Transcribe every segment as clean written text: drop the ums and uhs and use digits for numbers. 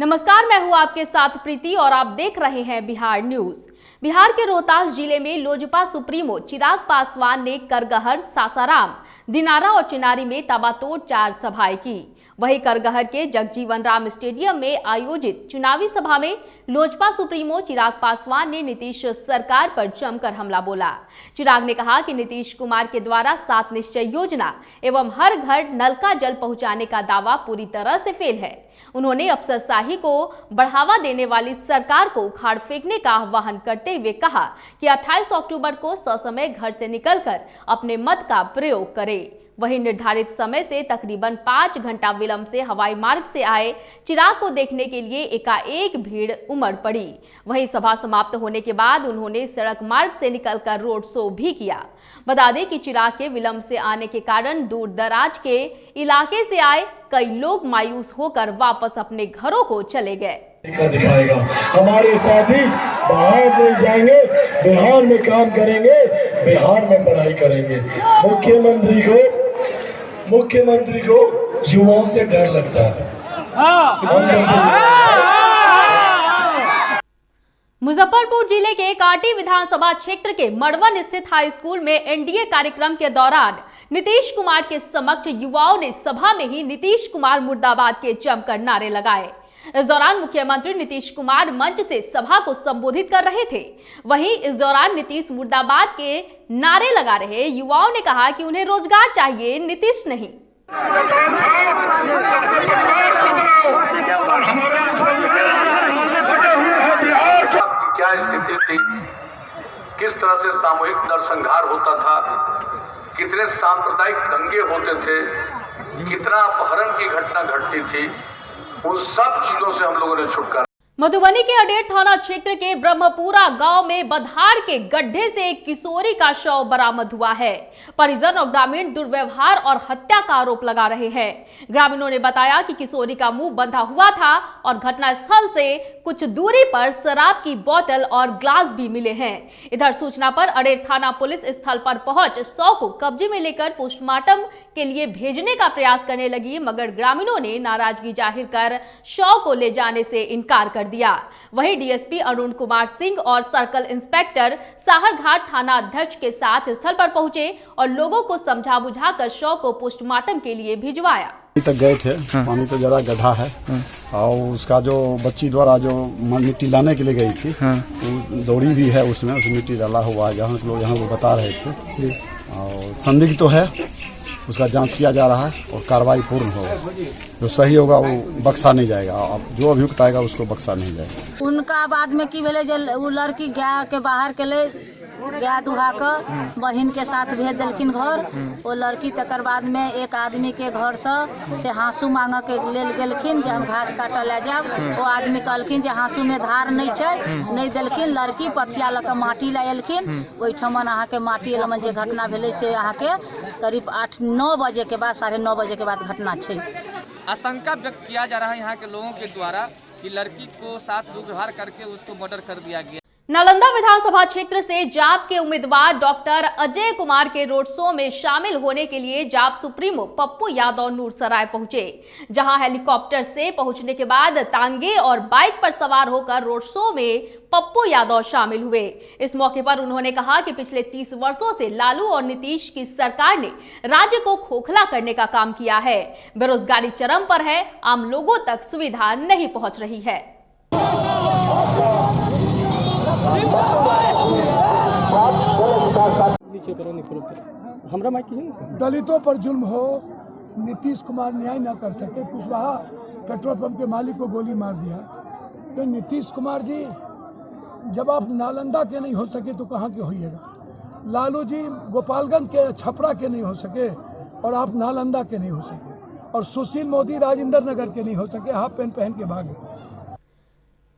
नमस्कार, मैं हूं आपके साथ प्रीति और आप देख रहे हैं बिहार न्यूज। बिहार के रोहतास जिले में लोजपा सुप्रीमो चिराग पासवान ने करगहर, सासाराम, दिनारा और चिनारी में ताबड़तोड़ 4 सभाएं की। वहीं करगहर के जगजीवन राम स्टेडियम में आयोजित चुनावी सभा में लोजपा सुप्रीमो चिराग पासवान ने नीतीश सरकार पर जमकर हमला बोला। चिराग ने कहा कि नीतीश कुमार के द्वारा 7 निश्चय योजना एवं हर घर नल का जल पहुंचाने का दावा पूरी तरह से फेल है। उन्होंने अफसरशाही को बढ़ावा देने वाली सरकार को उखाड़ फेंकने का आह्वान करते हुए कहा कि 28 अक्टूबर को ससमय घर से निकलकर अपने मत का प्रयोग करें। वहीं निर्धारित समय से तकरीबन 5 घंटा विलंब से हवाई मार्ग से आए चिराग को देखने के लिए एकाएक भीड़ उमड़ पड़ी। वहीं सभा समाप्त होने के बाद उन्होंने सड़क मार्ग से निकलकर रोड शो भी किया। बता दें कि चिराग के विलंब से आने के कारण दूर दराज के इलाके से आए कई लोग मायूस होकर वापस अपने घरों को चले गए। दिखाएगा हमारे साथी बाहर नहीं जाएंगे, बिहार में काम करेंगे, बिहार में पढ़ाई करेंगे। मुख्यमंत्री को युवाओं से डर लगता है। मुजफ्फरपुर जिले के काटी विधानसभा क्षेत्र के मड़वन स्थित हाई स्कूल में एनडीए कार्यक्रम के दौरान नीतीश कुमार के समक्ष युवाओं ने सभा में ही नीतीश कुमार मुर्दाबाद के जमकर नारे लगाए। इस दौरान मुख्यमंत्री नीतीश कुमार मंच से सभा को संबोधित कर रहे थे। वहीं इस दौरान नीतीश मुर्दाबाद के नारे लगा रहे युवाओं ने कहा कि उन्हें रोजगार चाहिए, नीतीश नहीं। क्या स्थिति थी, किस तरह से सामूहिक नरसंहार होता था, कितने सांप्रदायिक दंगे होते थे, कितना अपहरण की घटना घटती थी, उन सब चीजों से हम लोगों ने छुटकारा। मधुबनी के अडेर थाना क्षेत्र के ब्रह्मपुरा गांव में बधार के गड्ढे से एक किशोरी का शव बरामद हुआ है। परिजन और ग्रामीण दुर्व्यवहार और हत्या का आरोप लगा रहे हैं। ग्रामीणों ने बताया कि किशोरी का मुंह बंधा हुआ था और घटनास्थल से कुछ दूरी पर शराब की बोतल और ग्लास भी मिले हैं। इधर सूचना पर अडेर थाना पुलिस स्थल पर पहुंच शव को कब्जे में लेकर पोस्टमार्टम के लिए भेजने का प्रयास करने लगी, मगर ग्रामीणों ने नाराजगी जाहिर कर शव को ले जाने से इनकार कर दिया। वहीं डीएसपी अरुण कुमार सिंह और सर्कल इंस्पेक्टर साहरघाट थाना अध्यक्ष के साथ स्थल पर पहुंचे और लोगों को समझा बुझाकर शव को पोस्टमार्टम के लिए भिजवाया। तक गए थे, पानी तो ज्यादा गड्ढा है और उसका जो बच्ची द्वारा जो मिट्टी लाने के लिए गई थी, वो दौड़ी भी है, उसमें मिट्टी डाला हुआ है, जहाँ लोग यहाँ वो बता रहे थे। और संदिग्ध तो है, उसका जांच किया जा रहा है और कार्रवाई पूर्ण होगा। जो सही होगा वो बख्शा नहीं जाएगा, अब जो अभियुक्त आएगा उसको बख्शा नहीं जाएगा। उनका बाद में की भेले वो लड़की गया के बाहर के ले गया दुहा कर बहन के साथ भेज दिलखिन घर। वो लड़की तकर बाद में एक आदमी के घर से हाँसू मांग के लेल गेलखिन जे हम घास काटे ले जाब। वो आदमी कहलखिन जे हाँसू में धार नहीं छै, नहीं दिलखिन। लड़की पथिया लऽ के माटी ला एलखिन। ओहिठमन अहाँ के माटी एलमन जे घटना भेले से अहाँ के करीब 8-9 बजे के बाद 9:30 बजे के बाद घटना छै। आशंका व्यक्त किया जा रहा है यहाँ के लोगों के द्वारा कि लड़की को साथ दुर्व्यवहार करके उसको मर्डर कर दिया गया। नालंदा विधानसभा क्षेत्र से जाप के उम्मीदवार डॉक्टर अजय कुमार के रोड शो में शामिल होने के लिए जाप सुप्रीमो पप्पू यादव नूरसराय पहुंचे, जहां हेलीकॉप्टर से पहुंचने के बाद तांगे और बाइक पर सवार होकर रोड शो में पप्पू यादव शामिल हुए। इस मौके पर उन्होंने कहा कि पिछले 30 वर्षों से लालू और नीतीश की सरकार ने राज्य को खोखला करने का काम किया है। बेरोजगारी चरम पर है, आम लोगों तक सुविधा नहीं पहुंच रही है। दलितों पर जुल्म हो, नीतीश कुमार न्याय न कर सके, कुशवाहा पेट्रोल पंप के मालिक को गोली मार दिया, तो नीतीश कुमार जी जब आप नालंदा के नहीं हो सके तो कहाँ के होइएगा। लालू जी गोपालगंज के, छपरा के नहीं हो सके और आप नालंदा के नहीं हो सके, और सुशील मोदी राजेंद्र नगर के नहीं हो सके, हाफ पैंट पहन के भागे।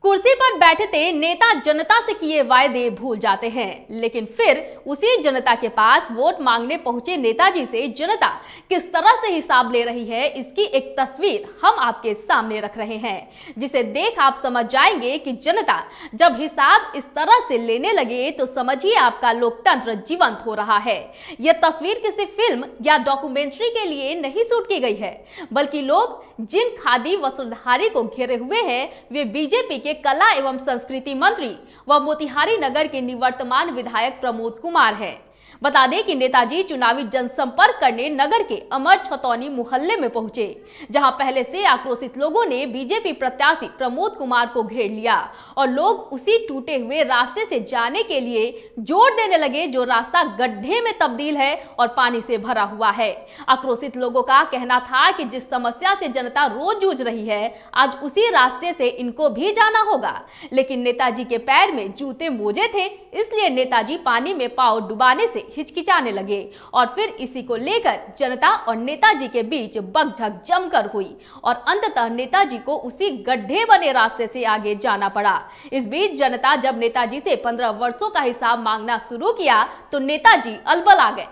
कुर्सी पर बैठते नेता जनता से किए वायदे भूल जाते हैं, लेकिन फिर उसी जनता के पास वोट मांगने पहुंचे नेताजी से जनता किस तरह से हिसाब ले रही है, इसकी एक तस्वीर हम आपके सामने रख रहे हैं, जिसे देख आप समझ जाएंगे कि जनता जब हिसाब इस तरह से लेने लगे तो समझिए आपका लोकतंत्र जीवंत हो रहा है। यह तस्वीर किसी फिल्म या डॉक्यूमेंट्री के लिए नहीं शूट की गई है, बल्कि लोग जिन खादी वस्त्रधारी को घेरे हुए हैं वे बीजेपी के कला एवं संस्कृति मंत्री व मोतिहारी नगर के निवर्तमान विधायक प्रमोद कुमार हैं। बता दें कि नेताजी चुनावी जनसंपर्क करने नगर के अमर छतौनी मोहल्ले में पहुंचे, जहां पहले से आक्रोशित लोगों ने बीजेपी प्रत्याशी प्रमोद कुमार को घेर लिया और लोग उसी टूटे हुए रास्ते से जाने के लिए जोर देने लगे, जो रास्ता गड्ढे में तब्दील है और पानी से भरा हुआ है। आक्रोशित लोगों का कहना था कि जिस समस्या से जनता रोज जूझ रही है, आज उसी रास्ते से इनको भी जाना होगा, लेकिन नेताजी के पैर में जूते मोजे थे, इसलिए नेताजी पानी में पांव डुबाने से हिचकिचाने लगे और फिर इसी को लेकर जनता और नेताजी के बीच बकझक जमकर हुई और अंततः नेताजी को उसी गड्ढे बने रास्ते से आगे जाना पड़ा। इस बीच जनता जब नेताजी से 15 वर्षों का हिसाब मांगना शुरू किया तो नेताजी अलबल आ गए।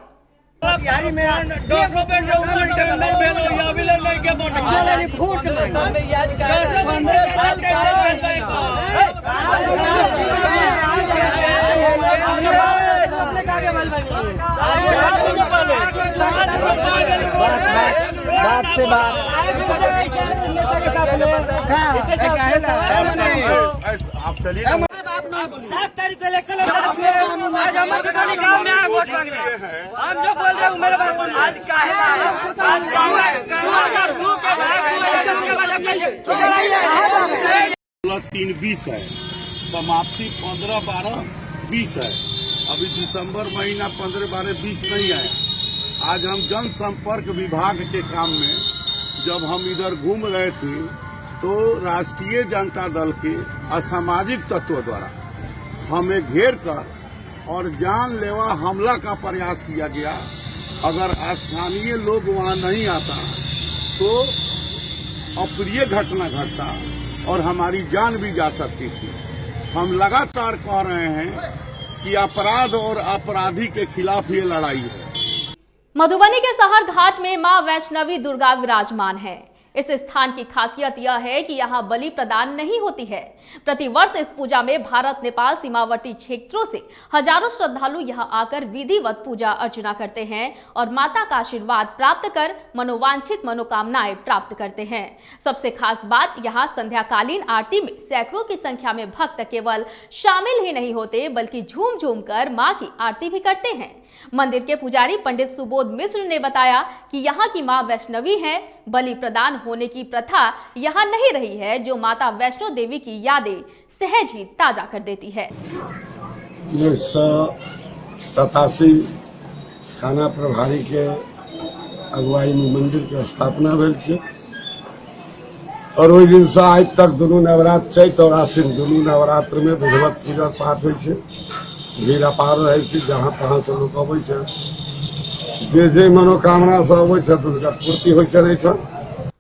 बात से बात आप चलिए 7 तारीख को इलेक्शन आज हम गाँव में आए वोट मांगने, हम जो बोल रहे हैं मेरे बात आज क्या है 3-20 है, समाप्ति 15-12-20 है। अभी दिसंबर महीना 15-12-20 नहीं है। आज हम जनसंपर्क विभाग के काम में जब हम इधर घूम रहे थे तो राष्ट्रीय जनता दल के असामाजिक तत्वों द्वारा हमें घेर कर और जानलेवा हमला का प्रयास किया गया। अगर स्थानीय लोग वहां नहीं आता तो अप्रिय घटना घटता और हमारी जान भी जा सकती थी। हम लगातार कह रहे हैं कि अपराध और अपराधी के खिलाफ ये लड़ाई है। मधुबनी के सहर घाट में मां वैष्णवी दुर्गा विराजमान है। इस स्थान की खासियत यह है कि यहाँ बलि प्रदान नहीं होती है। प्रतिवर्ष इस पूजा में भारत नेपाल सीमावर्ती क्षेत्रों से हजारों श्रद्धालु यहाँ आकर विधिवत पूजा अर्चना करते हैं और माता का आशीर्वाद प्राप्त कर मनोवांछित मनोकामनाएं प्राप्त करते हैं। सबसे खास बात, यहाँ संध्याकालीन आरती में सैकड़ों की संख्या में भक्त केवल शामिल ही नहीं होते बल्कि झूम झूम कर माँ की आरती भी करते हैं। मंदिर के पुजारी पंडित सुबोध मिश्र ने बताया कि यहाँ की मां वैष्णवी हैं। बलि प्रदान होने की प्रथा यहाँ नहीं रही है, जो माता वैष्णो देवी की यादें सहज ही ताजा कर देती है। 1987 थाना प्रभारी के अगुवाई में मंदिर के स्थापना भेल छै और ओहि दिन से आज तक दुनू नवरात्र चैत और आश्विन दुनू नवरात्र में विधिवत पूजा पाठ होइ छै। भीड़ अपार रहे छै, जहाँ तहाँ से लोग अबै छै, जे मनोकामना से अबै छै उसका पूर्ति होइ छै।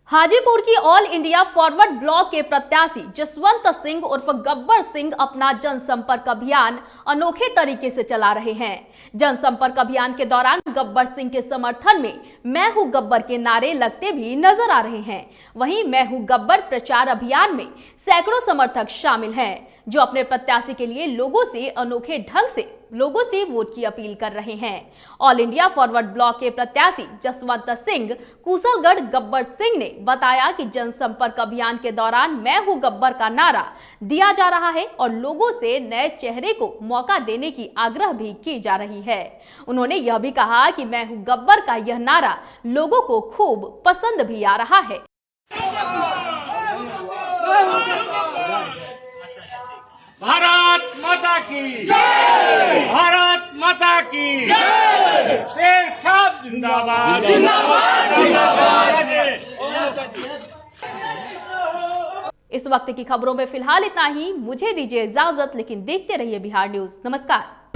हाजीपुर की ऑल इंडिया फॉरवर्ड ब्लॉक के प्रत्याशी जसवंत सिंह उर्फ गब्बर सिंह अपना जनसंपर्क अभियान अनोखे तरीके से चला रहे हैं। जनसंपर्क अभियान के दौरान गब्बर सिंह के समर्थन में मैं हूं गब्बर के नारे लगते भी नजर आ रहे हैं। वहीं मैं हूं गब्बर प्रचार अभियान में सैकड़ों समर्थक शामिल हैं, जो अपने प्रत्याशी के लिए लोगों से अनोखे ढंग से लोगों से वोट की अपील कर रहे हैं। ऑल इंडिया फॉरवर्ड ब्लॉक के प्रत्याशी जसवंत सिंह कुशलगढ़ गब्बर सिंह ने बताया कि जनसंपर्क अभियान के दौरान मैं हूं गब्बर का नारा दिया जा रहा है और लोगों से नए चेहरे को मौका देने की आग्रह भी की जा रही है। उन्होंने यह भी कहा कि मैं हूं गब्बर का यह नारा लोगों को खूब पसंद भी आ रहा है। भारत माता की जय, भारत माता की जय, शेर छाप जिंदाबाद जिंदाबाद जिंदाबाद। इस वक्त की खबरों में फिलहाल इतना ही। मुझे दीजिए इजाजत, लेकिन देखते रहिए बिहार न्यूज। नमस्कार।